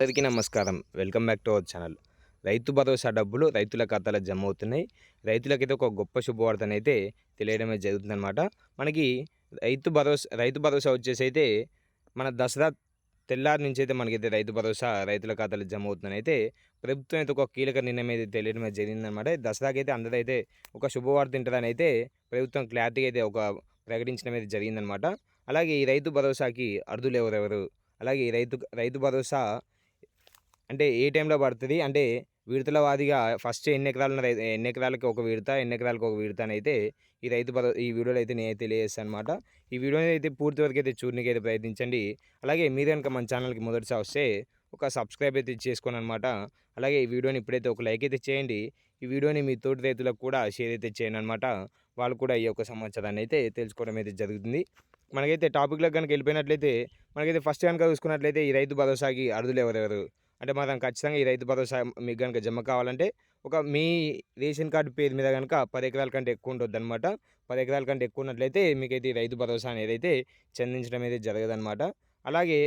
అందరికీ నమస్కారం. Welcome back to our channel. Rythu Bharosa డబ్బులు రైతుల ఖాతాలో జమ అవుతున్నాయి. రైతులకైతే ఒక గొప్ప శుభవార్తనైతే తెలియడమే జరుగుతుందనమాట. మనకి రైతు భరోసా వచ్చేసైతే మన దసరా తెల్లారి నుంచైతే మనకైతే రైతు భరోసా రైతుల ఖాతాలో జమ అవుతుందనైతే ప్రభుత్వం అయితే ఒక కీలక నిర్ణయం అయితే తెలియడమే జరిగిందనమాట. దసరాకైతే అందరైతే ఒక శుభవార్త వింటారనైతే ప్రభుత్వం క్లారిటీగా అయితే ఒక ప్రకటించడం అయితే జరిగిందనమాట. అలాగే ఈ రైతు భరోసాకి అర్హులు ఎవరెవరు? అలాగే ఈ రైతు భరోసా అంటే ఏ టైంలో పడతది? అంటే విడతల వారీగా ఫస్ట్ ఎన్ని ఎకరాలకి ఒక విడత, ఎన్ని ఎకరాలకి ఒక విడత అనైతే ఈ వీడియోలో అయితే నేనైతే తెలియజేస్తాననమాట. ఈ వీడియోని అయితే పూర్తి వరకైతే చూడనీకైతే ప్రయత్నించండి. అలాగే మీరు గనుక మన ఛానల్‌కి మొదటిసారి వస్తే ఒక సబ్స్క్రైబ్ అయితే చేసుకోండనమాట. అలాగే ఈ వీడియోని ఇప్పుడైతే ఒక లైక్ అయితే చేయండి. ఈ వీడియోని మీ తోటి రైతులకు కూడా షేర్ అయితే చేయండనమాట. వాళ్ళు కూడా ఈ యొక్క సమాచారాన్ని అయితే తెలుసుకోవడం అయితే జరుగుతుంది. మనకైతే టాపిక్‌లోకి గనుక వెళ్ళిపోయినట్లయితే మనకైతే ఫస్ట్ గనుక చూసుకున్నట్లయితే ఈ రైతు భరోసాకి అర్హులు ఎవరెవరు? అంటే మనం ఖచ్చితంగా ఈ రైతు భరోసా మీకు గనుక జమ కావాలంటే మీ రేషన్ కార్డ్ పేరు మీద గనుక 10 ఎకరాల కంటే ఎక్కువ ఉండొద్దనమాట. 10 ఎకరాల కంటే ఎక్కువ ఉన్నట్లయితే మీకైతే ఈ రైతు భరోసా అనేదైతే చెందించడం అయితే జరగదనమాట. అలాగే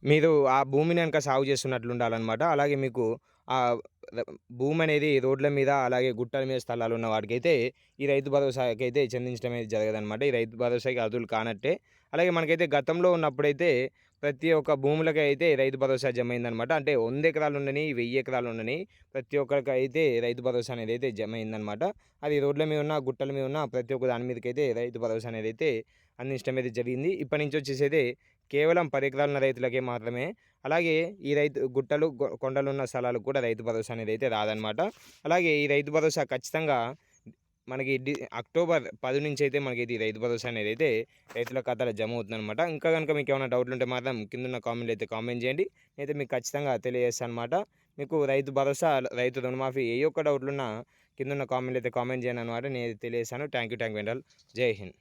మీరు ఆ భూమిని గనక సాగు చేస్తున్నట్లుండాలనమాట. అలాగే మీకు ఆహ్, ర భూమి అనేది రోడ్ల మీద, అలాగే గుట్టల మీద స్థలాలున్న వాడికైతే ఈ రైతు భరోసాకైతే చెందించడం అయితే జరగదనమాట. ఈ రైతు భరోసాకి అర్హులు కానట్టే. అలాగే మనకైతే గతంలో ఉన్నప్పుడైతే ప్రతి ఒక్క భూములకైతే రైతు భరోసా జమయిందనమాట. అంటే 100 ఎకరాలుండని, 1000 ఎకరాలుండని ప్రతి ఒక్కరికైతే రైతు భరోసా అనేదైతే జమయిందనమాట. అది రోడ్ల మీద ఉన్న, గుట్టల మీద ఉన్న ప్రతి ఒక్క దాని మీదకైతే రైతు భరోసా అనేదైతే అందించడం అయితే జరిగింది. ఇప్పటి నుంచి వచ్చేసైతే కేవలం 10 ఎకరాలున్న రైతులకే మాత్రమే. అలాగే ఈ రైతు గుట్టలు, కొండలున్న స్థలాలకు కూడా రైతు భరోసా అనేదైతే రాదనమాట. అలాగే ఈ రైతు భరోసా ఖచ్చితంగా మనకి అక్టోబర్ 10 నుంచైతే మనకైతే ఈ రైతు భరోసా అనేదైతే రైతుల ఖాతాలో జమ అవుతుందనమాట. ఇంకా గనుక మీకేమైనా డౌట్లుంటే మాత్రం కిందున్న కామెంట్‌లో అయితే కామెంట్ చేయండి. నేనైతే మీకు ఖచ్చితంగా తెలియజేస్తాననమాట. మీకు రైతు భరోసా, రైతు రుణమాఫీ ఏ ఒక్క డౌట్లున్నా కిందున్న కామెంట్‌లో అయితే కామెంట్ చేయండనమాట. నేనైతే తెలియజేశాను. Thank you very all. జై హింద్.